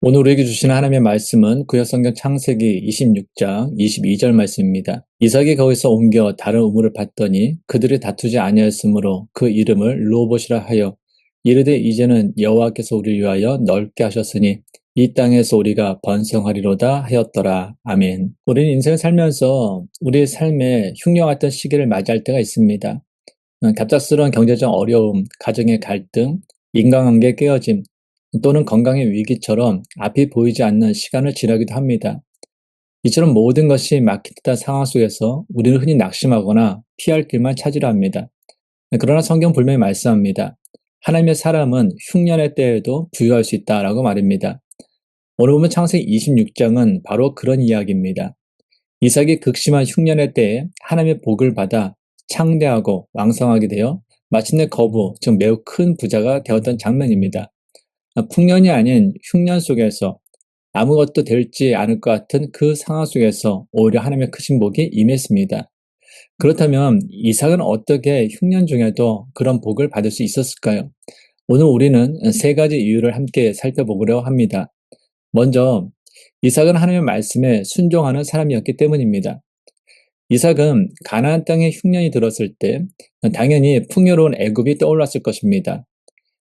오늘 우리에게 주시는 하나님의 말씀은 구약성경 창세기 26장 22절 말씀입니다. 이삭이 거기서 옮겨 다른 우물을 봤더니 그들이 다투지 아니하였으므로 그 이름을 르호봇이라 하여 이르되 이제는 여호와께서 우리를 위하여 넓게 하셨으니 이 땅에서 우리가 번성하리로다 하였더라. 아멘. 우리는 인생을 살면서 우리의 삶에 흉년 같은 시기를 맞이할 때가 있습니다. 갑작스러운 경제적 어려움, 가정의 갈등, 인간관계 깨어짐, 또는 건강의 위기처럼 앞이 보이지 않는 시간을 지나기도 합니다. 이처럼 모든 것이 막힌 듯한 상황 속에서 우리는 흔히 낙심하거나 피할 길만 찾으려 합니다. 그러나 성경 분명히 말씀합니다. 하나님의 사람은 흉년의 때에도 부유할 수 있다라고 말입니다. 오늘 보면 창세기 26장은 바로 그런 이야기입니다. 이삭이 극심한 흉년의 때에 하나님의 복을 받아 창대하고 왕성하게 되어 마침내 거부, 즉 매우 큰 부자가 되었던 장면입니다. 풍년이 아닌 흉년 속에서 아무것도 될지 않을 것 같은 그 상황 속에서 오히려 하나님의 크신 복이 임했습니다. 그렇다면 이삭은 어떻게 흉년 중에도 그런 복을 받을 수 있었을까요? 오늘 우리는 세 가지 이유를 함께 살펴보려 합니다. 먼저 이삭은 하나님의 말씀에 순종하는 사람이었기 때문입니다. 이삭은 가나안 땅에 흉년이 들었을 때 당연히 풍요로운 애굽이 떠올랐을 것입니다.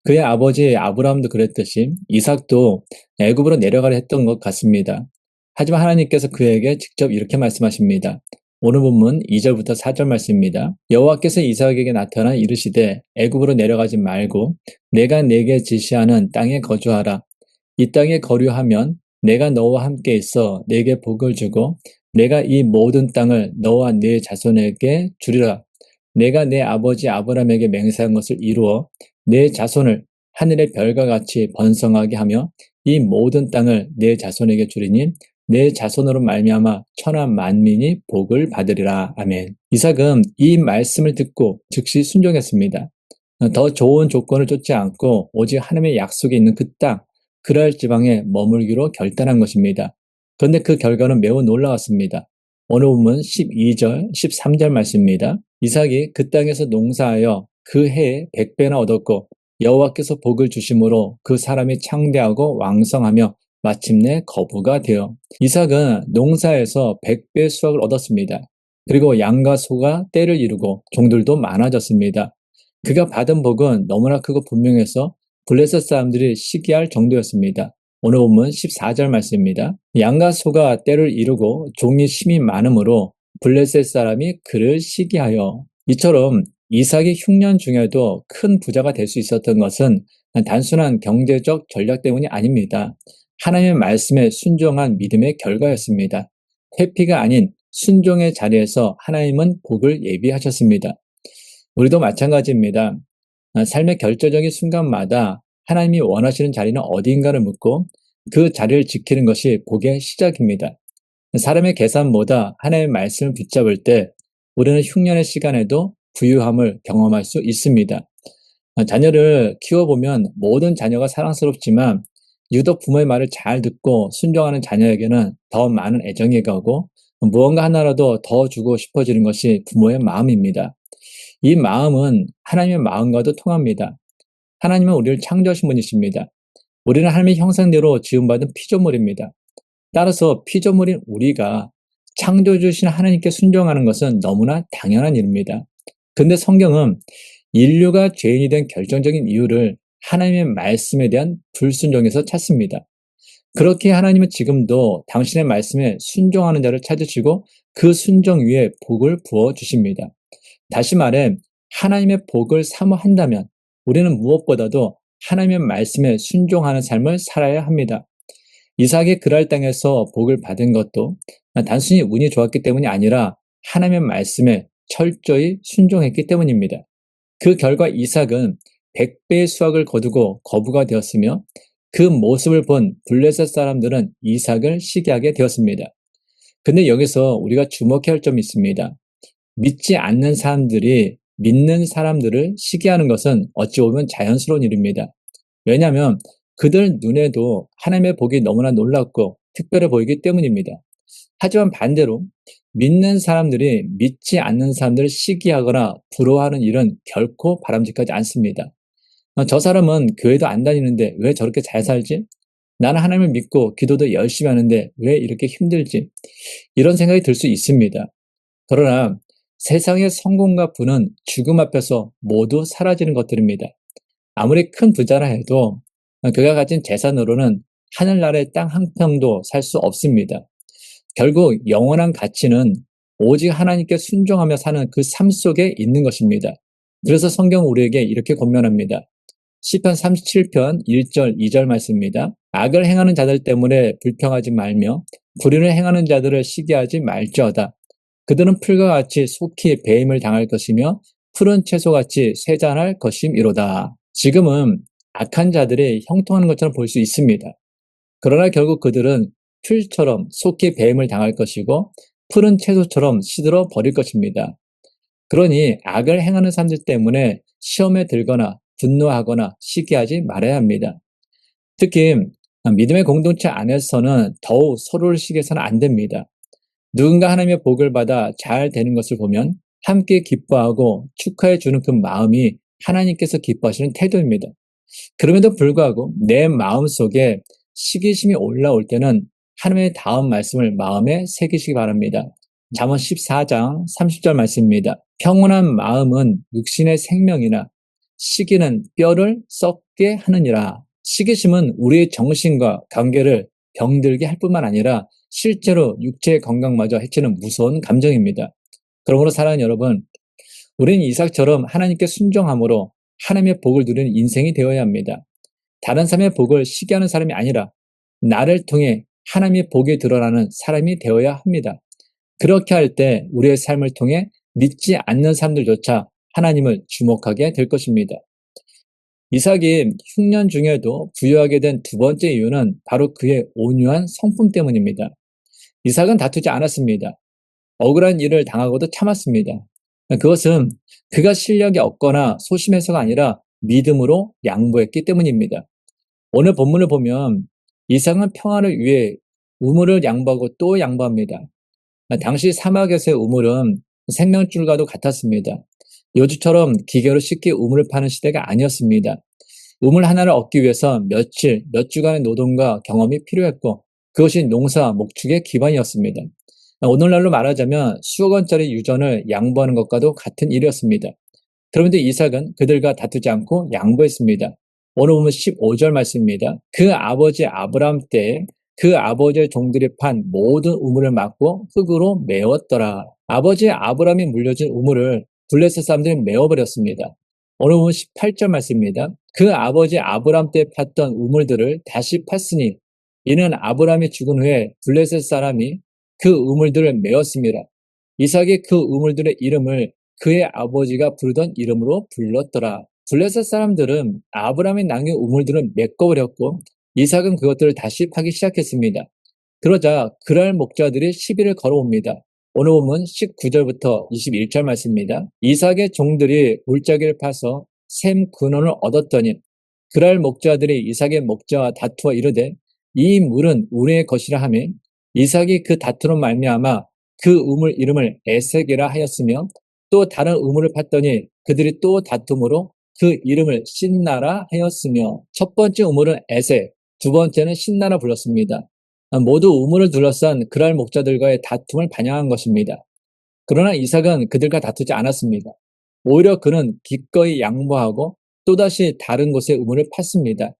그의 아버지 아브라함도 그랬듯이 이삭도 애굽으로 내려가려 했던 것 같습니다. 하지만 하나님께서 그에게 직접 이렇게 말씀하십니다. 오늘 본문 2절부터 4절 말씀입니다. 여호와께서 이삭에게 나타나 이르시되 애굽으로 내려가지 말고 내가 내게 지시하는 땅에 거주하라. 이 땅에 거류하면 내가 너와 함께 있어 내게 복을 주고 내가 이 모든 땅을 너와 네 자손에게 주리라. 내가 내 아버지 아브라함에게 맹세한 것을 이루어 내 자손을 하늘의 별과 같이 번성하게 하며 이 모든 땅을 내 자손에게 주리니 내 자손으로 말미암아 천하 만민이 복을 받으리라. 아멘. 이삭은 이 말씀을 듣고 즉시 순종했습니다. 더 좋은 조건을 쫓지 않고 오직 하나님의 약속이 있는 그 땅, 그랄 지방에 머물기로 결단한 것입니다. 그런데 그 결과는 매우 놀라웠습니다. 오늘 본문 12절, 13절 말씀입니다. 이삭이 그 땅에서 농사하여 그 해에 100배나 얻었고 여호와께서 복을 주심으로 그 사람이 창대하고 왕성하며 마침내 거부가 되어 이삭은 농사에서 100배 수확을 얻었습니다. 그리고 양과 소가 때를 이루고 종들도 많아졌습니다. 그가 받은 복은 너무나 크고 분명해서 블레셋 사람들이 시기할 정도였습니다. 오늘 본문 14절 말씀입니다. 양과 소가 때를 이루고 종이 심이 많으므로 블레셋 사람이 그를 시기하여 이처럼 이삭이 흉년 중에도 큰 부자가 될 수 있었던 것은 단순한 경제적 전략 때문이 아닙니다. 하나님의 말씀에 순종한 믿음의 결과였습니다. 회피가 아닌 순종의 자리에서 하나님은 복을 예비하셨습니다. 우리도 마찬가지입니다. 삶의 결정적인 순간마다 하나님이 원하시는 자리는 어디인가를 묻고 그 자리를 지키는 것이 복의 시작입니다. 사람의 계산보다 하나님의 말씀을 붙잡을 때 우리는 흉년의 시간에도 부유함을 경험할 수 있습니다. 자녀를 키워보면 모든 자녀가 사랑스럽지만 유독 부모의 말을 잘 듣고 순종하는 자녀에게는 더 많은 애정이 가고 무언가 하나라도 더 주고 싶어지는 것이 부모의 마음입니다. 이 마음은 하나님의 마음과도 통합니다. 하나님은 우리를 창조하신 분이십니다. 우리는 하나님의 형상대로 지음받은 피조물입니다. 따라서 피조물인 우리가 창조주신 하나님께 순종하는 것은 너무나 당연한 일입니다. 근데 성경은 인류가 죄인이 된 결정적인 이유를 하나님의 말씀에 대한 불순종에서 찾습니다. 그렇게 하나님은 지금도 당신의 말씀에 순종하는 자를 찾으시고 그 순종 위에 복을 부어 주십니다. 다시 말해 하나님의 복을 사모한다면 우리는 무엇보다도 하나님의 말씀에 순종하는 삶을 살아야 합니다. 이삭이 그랄 땅에서 복을 받은 것도 단순히 운이 좋았기 때문이 아니라 하나님의 말씀에 철저히 순종했기 때문입니다. 그 결과 이삭은 100배의 수확을 거두고 거부가 되었으며 그 모습을 본 블레셋 사람들은 이삭을 시기하게 되었습니다. 근데 여기서 우리가 주목해야 할 점이 있습니다. 믿지 않는 사람들이 믿는 사람들을 시기하는 것은 어찌 보면 자연스러운 일입니다. 왜냐하면 그들 눈에도 하나님의 복이 너무나 놀랍고 특별해 보이기 때문입니다. 하지만 반대로 믿는 사람들이 믿지 않는 사람들을 시기하거나 부러워하는 일은 결코 바람직하지 않습니다. 저 사람은 교회도 안 다니는데 왜 저렇게 잘 살지? 나는 하나님을 믿고 기도도 열심히 하는데 왜 이렇게 힘들지? 이런 생각이 들 수 있습니다. 그러나 세상의 성공과 부는 죽음 앞에서 모두 사라지는 것들입니다. 아무리 큰 부자라 해도 그가 가진 재산으로는 하늘나라의 땅 한 평도 살 수 없습니다. 결국 영원한 가치는 오직 하나님께 순종하며 사는 그 삶 속에 있는 것입니다. 그래서 성경은 우리에게 이렇게 권면합니다. 시편 37편 1절 2절 말씀입니다. 악을 행하는 자들 때문에 불평하지 말며 불의를 행하는 자들을 시기하지 말지어다. 그들은 풀과 같이 속히 배임을 당할 것이며 푸른 채소같이 쇠잔할 것임이로다. 지금은 악한 자들이 형통하는 것처럼 볼 수 있습니다. 그러나 결국 그들은 풀처럼 속히 배임을 당할 것이고 푸른 채소처럼 시들어 버릴 것입니다. 그러니 악을 행하는 사람들 때문에 시험에 들거나 분노하거나 시기하지 말아야 합니다. 특히 믿음의 공동체 안에서는 더욱 서로를 시기해서는 안 됩니다. 누군가 하나님의 복을 받아 잘 되는 것을 보면 함께 기뻐하고 축하해 주는 그 마음이 하나님께서 기뻐하시는 태도입니다. 그럼에도 불구하고 내 마음속에 시기심이 올라올 때는 하나님의 다음 말씀을 마음에 새기시기 바랍니다. 잠언 14장 30절 말씀입니다. 평온한 마음은 육신의 생명이나 시기는 뼈를 썩게 하느니라. 시기심은 우리의 정신과 관계를 병들게 할 뿐만 아니라 실제로 육체의 건강마저 해치는 무서운 감정입니다. 그러므로 사랑하는 여러분, 우리는 이삭처럼 하나님께 순종함으로 하나님의 복을 누리는 인생이 되어야 합니다. 다른 사람의 복을 시기하는 사람이 아니라 나를 통해 하나님의 복이 드러나는 사람이 되어야 합니다. 그렇게 할 때 우리의 삶을 통해 믿지 않는 사람들조차 하나님을 주목하게 될 것입니다. 이삭이 흉년 중에도 부유하게 된 두 번째 이유는 바로 그의 온유한 성품 때문입니다. 이삭은 다투지 않았습니다. 억울한 일을 당하고도 참았습니다. 그것은 그가 실력이 없거나 소심해서가 아니라 믿음으로 양보했기 때문입니다. 오늘 본문을 보면 이삭은 평화를 위해 우물을 양보하고 또 양보합니다. 당시 사막에서의 우물은 생명줄과도 같았습니다. 요즘처럼 기계로 쉽게 우물을 파는 시대가 아니었습니다. 우물 하나를 얻기 위해서 며칠, 몇 주간의 노동과 경험이 필요했고 그것이 농사, 목축의 기반이었습니다. 오늘날로 말하자면 수억 원짜리 유전을 양보하는 것과도 같은 일이었습니다. 그런데 이삭은 그들과 다투지 않고 양보했습니다. 오늘 보면 15절 말씀입니다. 그 아버지 아브라함 때에 그 아버지의 종들이 판 모든 우물을 막고 흙으로 메웠더라. 아버지 아브라함이 물려준 우물을 블레셋 사람들이 메워버렸습니다. 오늘 보면 18절 말씀입니다. 그 아버지 아브라함 때 팠던 우물들을 다시 팠으니 이는 아브라함이 죽은 후에 블레셋 사람이 그 우물들을 메웠습니다. 이삭이 그 우물들의 이름을 그의 아버지가 부르던 이름으로 불렀더라. 블레셋 사람들은 아브라함이 남긴 우물들을 메꿔버렸고 이삭은 그것들을 다시 파기 시작했습니다. 그러자 그랄 목자들이 시비를 걸어옵니다. 오늘 보면 19절부터 21절 말씀입니다. 이삭의 종들이 물자기를 파서 샘 근원을 얻었더니 그랄 목자들이 이삭의 목자와 다투어 이르되 이 물은 우리의 것이라 하며 이삭이 그 다투로 말미암아 그 우물 이름을 에색이라 하였으며 또 다른 우물을 팠더니 그들이 또 다툼으로 그 이름을 신나라 하였으며 첫 번째 우물은 에색, 두 번째는 신나라 불렀습니다. 모두 우물을 둘러싼 그랄 목자들과의 다툼을 반영한 것입니다. 그러나 이삭은 그들과 다투지 않았습니다. 오히려 그는 기꺼이 양보하고 또다시 다른 곳에 우물을 팠습니다.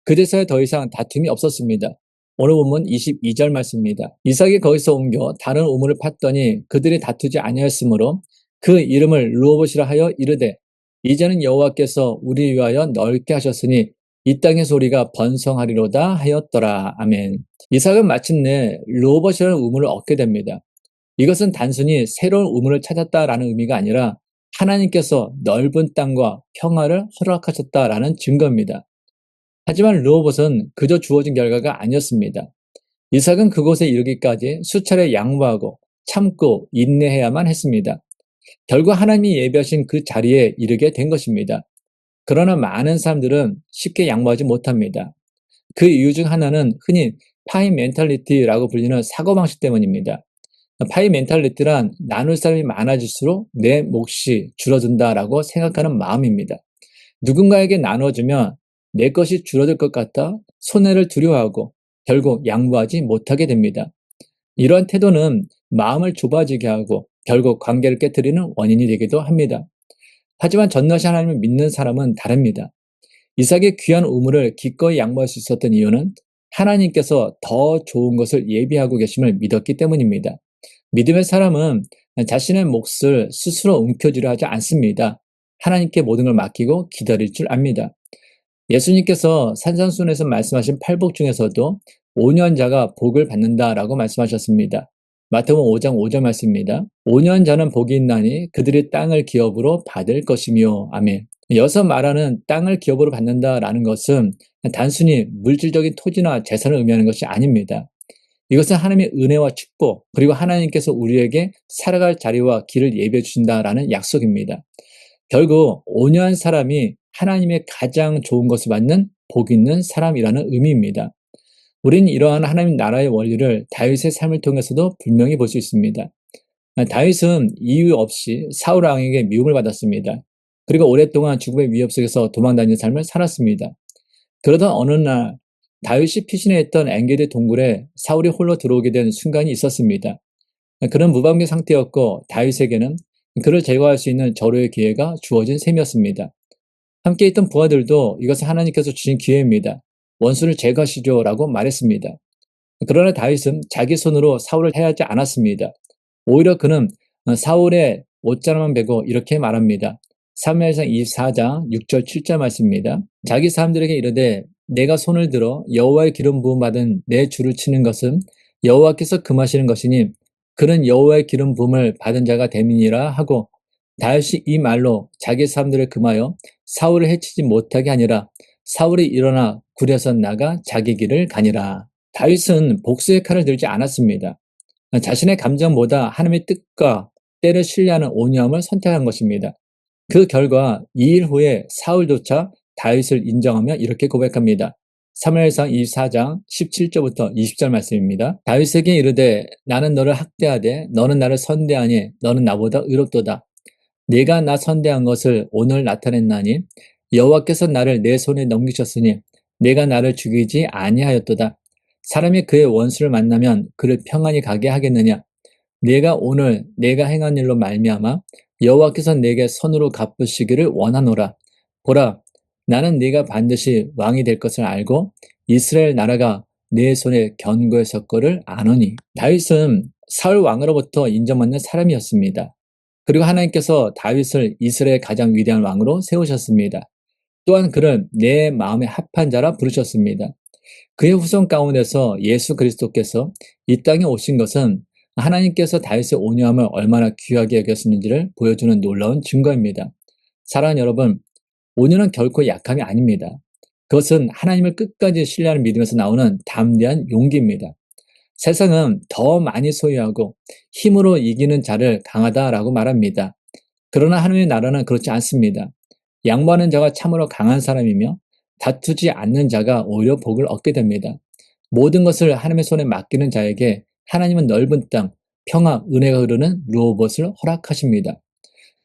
그제서야 더 이상 다툼이 없었습니다. 오늘 본문 22절 말씀입니다. 이삭이 거기서 옮겨 다른 우물을 팠더니 그들이 다투지 아니하였으므로 그 이름을 르호봇이라 하여 이르되 이제는 여호와께서 우리 위하여 넓게 하셨으니 이 땅의 소리가 번성하리로다 하였더라. 아멘. 이삭은 마침내 르호봇이라는 우물을 얻게 됩니다. 이것은 단순히 새로운 우물을 찾았다라는 의미가 아니라 하나님께서 넓은 땅과 평화를 허락하셨다라는 증거입니다. 하지만 르호봇은 그저 주어진 결과가 아니었습니다. 이삭은 그곳에 이르기까지 수차례 양보하고 참고 인내해야만 했습니다. 결국 하나님이 예비하신 그 자리에 이르게 된 것입니다. 그러나 많은 사람들은 쉽게 양보하지 못합니다. 그 이유 중 하나는 흔히 파이 멘탈리티라고 불리는 사고방식 때문입니다. 파이 멘탈리티란 나눌 사람이 많아질수록 내 몫이 줄어든다라고 생각하는 마음입니다. 누군가에게 나눠주면 내 것이 줄어들 것 같아 손해를 두려워하고 결국 양보하지 못하게 됩니다. 이러한 태도는 마음을 좁아지게 하고 결국 관계를 깨뜨리는 원인이 되기도 합니다. 하지만 전능하신 하나님을 믿는 사람은 다릅니다. 이삭의 귀한 우물을 기꺼이 양보할 수 있었던 이유는 하나님께서 더 좋은 것을 예비하고 계심을 믿었기 때문입니다. 믿음의 사람은 자신의 몫을 스스로 움켜쥐려 하지 않습니다. 하나님께 모든 걸 맡기고 기다릴 줄 압니다. 예수님께서 산상수훈에서 말씀하신 팔복 중에서도 5년자가 복을 받는다라고 말씀하셨습니다. 마태복음 5장 5절 말씀입니다. 5년자는 복이 있나니 그들이 땅을 기업으로 받을 것이며. 아멘. 여기서 말하는 땅을 기업으로 받는다라는 것은 단순히 물질적인 토지나 재산을 의미하는 것이 아닙니다. 이것은 하나님의 은혜와 축복, 그리고 하나님께서 우리에게 살아갈 자리와 길을 예비해 주신다라는 약속입니다. 결국 온유한 사람이 하나님의 가장 좋은 것을 받는 복 있는 사람이라는 의미입니다. 우리는 이러한 하나님 나라의 원리를 다윗의 삶을 통해서도 분명히 볼 수 있습니다. 다윗은 이유 없이 사울 왕에게 미움을 받았습니다. 그리고 오랫동안 죽음의 위협 속에서 도망다니는 삶을 살았습니다. 그러던 어느 날 다윗이 피신했던 엔게디 동굴에 사울이 홀로 들어오게 된 순간이 있었습니다. 그는 무방비 상태였고 다윗에게는 그를 제거할 수 있는 절호의 기회가 주어진 셈이었습니다. 함께 있던 부하들도 이것은 하나님께서 주신 기회입니다. 원수를 제거하시죠 라고 말했습니다. 그러나 다윗은 자기 손으로 사울을 해하지 않았습니다. 오히려 그는 사울의 옷자락만 베고 이렇게 말합니다. 사무엘상 24장 6절 7절 말씀입니다. 자기 사람들에게 이르되 내가 손을 들어 여호와의 기름 부음 받은 내 주를 치는 것은 여호와께서 금하시는 것이니 그는 여호와의 기름 부음을 받은 자가 됨이니라 하고 다윗이 이 말로 자기 사람들을 금하여 사울을 해치지 못하게 하니라. 사울이 일어나 굴에서 나가 자기 길을 가니라. 다윗은 복수의 칼을 들지 않았습니다. 자신의 감정보다 하나님의 뜻과 때를 신뢰하는 온유함을 선택한 것입니다. 그 결과 2일 후에 사울조차 다윗을 인정하며 이렇게 고백합니다. 사무엘상 24장 17절부터 20절 말씀입니다. 다윗에게 이르되 나는 너를 학대하되 너는 나를 선대하니 너는 나보다 의롭도다. 네가 나 선대한 것을 오늘 나타냈나니 여호와께서 나를 내 손에 넘기셨으니 내가 나를 죽이지 아니하였도다. 사람이 그의 원수를 만나면 그를 평안히 가게 하겠느냐? 네가 오늘 내가 행한 일로 말미암아 여호와께서 내게 선으로 갚으시기를 원하노라. 보라, 나는 네가 반드시 왕이 될 것을 알고 이스라엘 나라가 내 손에 견고히 설 거를 아노니. 다윗은 사울 왕으로부터 인정받는 사람이었습니다. 그리고 하나님께서 다윗을 이스라엘의 가장 위대한 왕으로 세우셨습니다. 또한 그를 내 마음에 합한 자라 부르셨습니다. 그의 후손 가운데서 예수 그리스도께서 이 땅에 오신 것은 하나님께서 다윗의 온유함을 얼마나 귀하게 여겼는지를 보여주는 놀라운 증거입니다. 사랑하는 여러분, 온유는 결코 약함이 아닙니다. 그것은 하나님을 끝까지 신뢰하는 믿음에서 나오는 담대한 용기입니다. 세상은 더 많이 소유하고 힘으로 이기는 자를 강하다라고 말합니다. 그러나 하나님의 나라는 그렇지 않습니다. 양보하는 자가 참으로 강한 사람이며 다투지 않는 자가 오히려 복을 얻게 됩니다. 모든 것을 하나님의 손에 맡기는 자에게 하나님은 넓은 땅, 평화, 은혜가 흐르는 루호봇을 허락하십니다.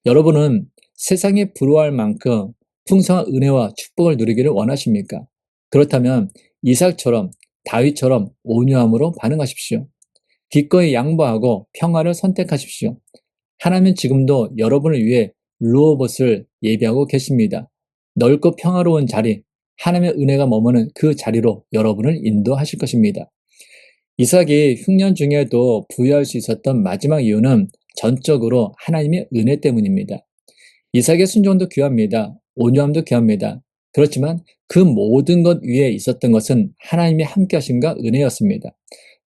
여러분은 세상에 부러워할 만큼 풍성한 은혜와 축복을 누리기를 원하십니까? 그렇다면 이삭처럼 다윗처럼 온유함으로 반응하십시오. 기꺼이 양보하고 평화를 선택하십시오. 하나님은 지금도 여러분을 위해 루호봇을 예비하고 계십니다. 넓고 평화로운 자리, 하나님의 은혜가 머무는 그 자리로 여러분을 인도하실 것입니다. 이삭이 흉년 중에도 부유할 수 있었던 마지막 이유는 전적으로 하나님의 은혜 때문입니다. 이삭의 순종도 귀합니다. 온유함도 귀합니다. 그렇지만 그 모든 것 위에 있었던 것은 하나님의 함께하심과 은혜였습니다.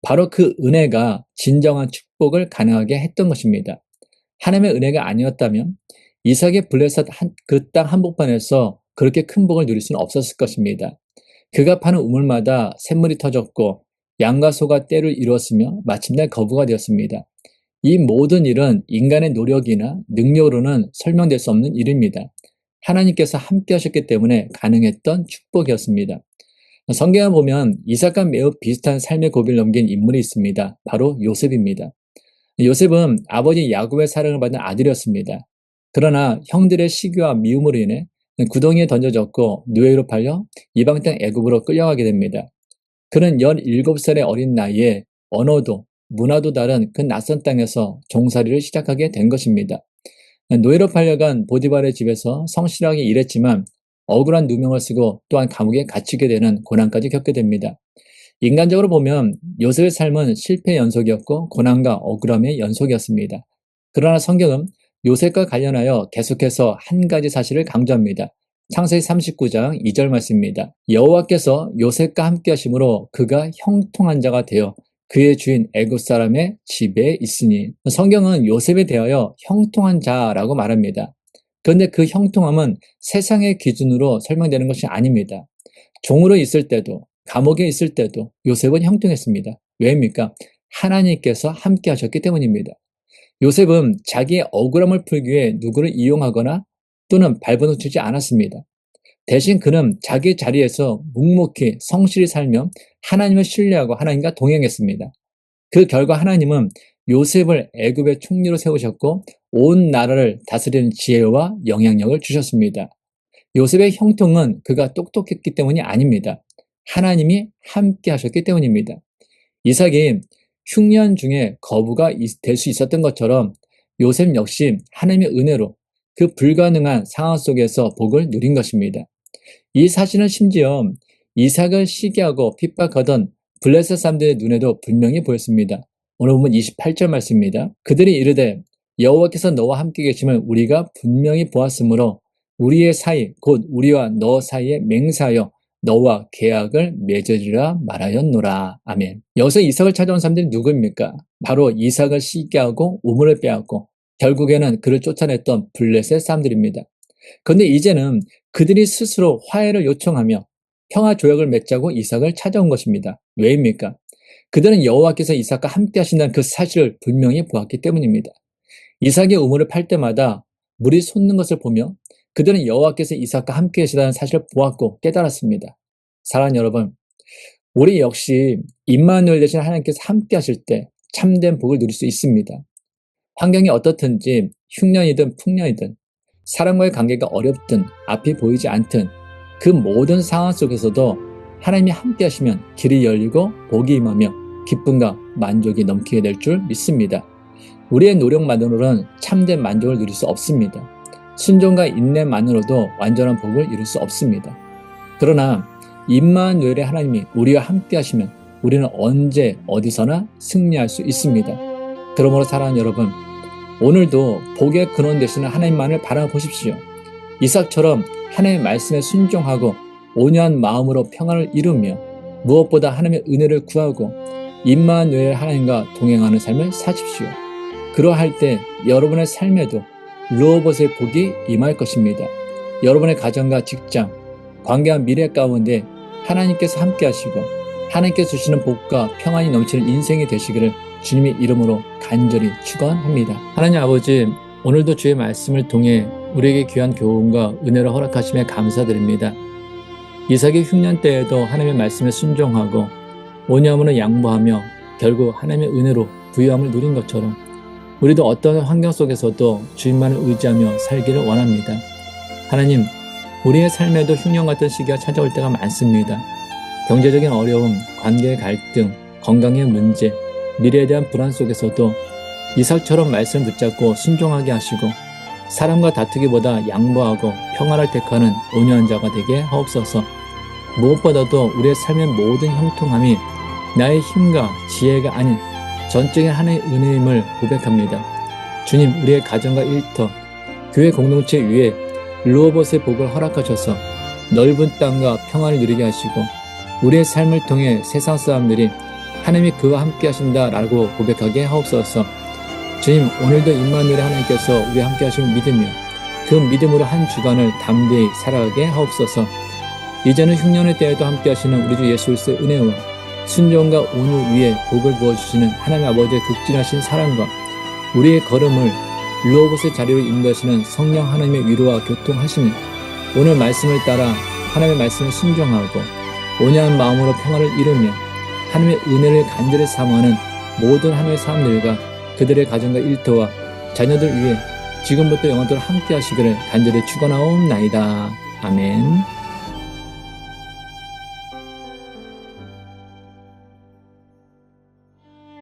바로 그 은혜가 진정한 축복을 가능하게 했던 것입니다. 하나님의 은혜가 아니었다면 이삭의 블레셋 그 땅 한복판에서 그렇게 큰 복을 누릴 수는 없었을 것입니다. 그가 파는 우물마다 샘물이 터졌고 양과 소가 때를 이루었으며 마침내 거부가 되었습니다. 이 모든 일은 인간의 노력이나 능력으로는 설명될 수 없는 일입니다. 하나님께서 함께 하셨기 때문에 가능했던 축복이었습니다. 성경에 보면 이삭과 매우 비슷한 삶의 고비를 넘긴 인물이 있습니다. 바로 요셉입니다. 요셉은 아버지 야곱의 사랑을 받은 아들이었습니다. 그러나 형들의 시기와 미움으로 인해 구덩이에 던져졌고 노예로 팔려 이방 땅 애굽으로 끌려가게 됩니다. 그는 17살의 어린 나이에 언어도 문화도 다른 그 낯선 땅에서 종살이를 시작하게 된 것입니다. 노예로 팔려간 보디발의 집에서 성실하게 일했지만 억울한 누명을 쓰고 또한 감옥에 갇히게 되는 고난까지 겪게 됩니다. 인간적으로 보면 요셉의 삶은 실패의 연속이었고 고난과 억울함의 연속이었습니다. 그러나 성경은 요셉과 관련하여 계속해서 한 가지 사실을 강조합니다. 창세기 39장 2절 말씀입니다. 여호와께서 요셉과 함께 하심으로 그가 형통한 자가 되어 그의 주인 애굽 사람의 집에 있으니. 성경은 요셉에 대하여 형통한 자라고 말합니다. 그런데 그 형통함은 세상의 기준으로 설명되는 것이 아닙니다. 종으로 있을 때도 감옥에 있을 때도 요셉은 형통했습니다. 왜입니까? 하나님께서 함께 하셨기 때문입니다. 요셉은 자기의 억울함을 풀기 위해 누구를 이용하거나 또는 발버둥치지 않았습니다. 대신 그는 자기 자리에서 묵묵히 성실히 살며 하나님을 신뢰하고 하나님과 동행했습니다. 그 결과 하나님은 요셉을 애굽의 총리로 세우셨고 온 나라를 다스리는 지혜와 영향력을 주셨습니다. 요셉의 형통은 그가 똑똑했기 때문이 아닙니다. 하나님이 함께 하셨기 때문입니다. 이삭이 흉년 중에 거부가 될 수 있었던 것처럼 요셉 역시 하나님의 은혜로 그 불가능한 상황 속에서 복을 누린 것입니다. 이 사실은 심지어 이삭을 시기하고 핍박하던 블레셋 사람들의 눈에도 분명히 보였습니다. 오늘 보면 28절 말씀입니다. 그들이 이르되 여호와께서 너와 함께 계심을 우리가 분명히 보았으므로 우리의 사이 곧 우리와 너 사이에 맹세하여 너와 계약을 맺으리라 말하였노라. 아멘. 여기서 이삭을 찾아온 사람들이 누구입니까? 바로 이삭을 시기하고 우물을 빼앗고 결국에는 그를 쫓아냈던 블레셋 사람들입니다. 그런데 이제는 그들이 스스로 화해를 요청하며 평화 조약을 맺자고 이삭을 찾아온 것입니다. 왜입니까? 그들은 여호와께서 이삭과 함께 하신다는 그 사실을 분명히 보았기 때문입니다. 이삭의 우물을 팔 때마다 물이 솟는 것을 보며 그들은 여호와께서 이삭과 함께 계시다는 사실을 보았고 깨달았습니다. 사랑하는 여러분, 우리 역시 임마누엘 되신 하나님께서 함께 하실 때 참된 복을 누릴 수 있습니다. 환경이 어떻든지 흉년이든 풍년이든 사람과의 관계가 어렵든 앞이 보이지 않든 그 모든 상황 속에서도 하나님이 함께 하시면 길이 열리고 복이 임하며 기쁨과 만족이 넘치게 될 줄 믿습니다. 우리의 노력만으로는 참된 만족을 누릴 수 없습니다. 순종과 인내만으로도 완전한 복을 이룰 수 없습니다. 그러나 임마누엘의 하나님이 우리와 함께 하시면 우리는 언제 어디서나 승리할 수 있습니다. 그러므로 사랑하는 여러분, 오늘도 복의 근원 되시는 하나님만을 바라보십시오. 이삭처럼 하나님의 말씀에 순종하고 온유한 마음으로 평안을 이루며 무엇보다 하나님의 은혜를 구하고 임마누엘 하나님과 동행하는 삶을 사십시오. 그러할 때 여러분의 삶에도 르호봇의 복이 임할 것입니다. 여러분의 가정과 직장, 관계와 미래 가운데 하나님께서 함께 하시고 하나님께서 주시는 복과 평안이 넘치는 인생이 되시기를 주님의 이름으로 간절히 축원합니다. 하나님 아버지, 오늘도 주의 말씀을 통해 우리에게 귀한 교훈과 은혜를 허락하심에 감사드립니다. 이삭의 흉년 때에도 하나님의 말씀에 순종하고 온유함으로 양보하며 결국 하나님의 은혜로 부유함을 누린 것처럼 우리도 어떤 환경 속에서도 주님만을 의지하며 살기를 원합니다. 하나님, 우리의 삶에도 흉년 같은 시기가 찾아올 때가 많습니다. 경제적인 어려움, 관계의 갈등, 건강의 문제, 미래에 대한 불안 속에서도 이삭처럼 말씀을 붙잡고 순종하게 하시고 사람과 다투기보다 양보하고 평화를 택하는 온유한 자가 되게 하옵소서. 무엇보다도 우리의 삶의 모든 형통함이 나의 힘과 지혜가 아닌 전적인 하나님의 은혜임을 고백합니다. 주님, 우리의 가정과 일터, 교회 공동체 위에 르호봇의 복을 허락하셔서 넓은 땅과 평안을 누리게 하시고 우리의 삶을 통해 세상 사람들이 하나님이 그와 함께 하신다라고 고백하게 하옵소서. 주님, 오늘도 임마누엘의 하나님께서 우리와 함께 하심을 믿으며 그 믿음으로 한 주간을 담대히 살아가게 하옵소서. 이제는 흉년의 때에도 함께 하시는 우리 주 예수 그리스도의 은혜와 순종과 온유 위에 복을 부어주시는 하나님 아버지의 극진하신 사랑과 우리의 걸음을 르호봇의 자리로 인도하시는 성령 하나님의 위로와 교통하심이 오늘 말씀을 따라 하나님의 말씀에 순종하고 온유한 마음으로 평화를 이루며 하나님의 은혜를 간절히 사모하는 모든 하나님의 사람들과 그들의 가정과 일터와 자녀들 위해 지금부터 영원토록 함께 하시기를 간절히 축원하옵나이다. 아멘.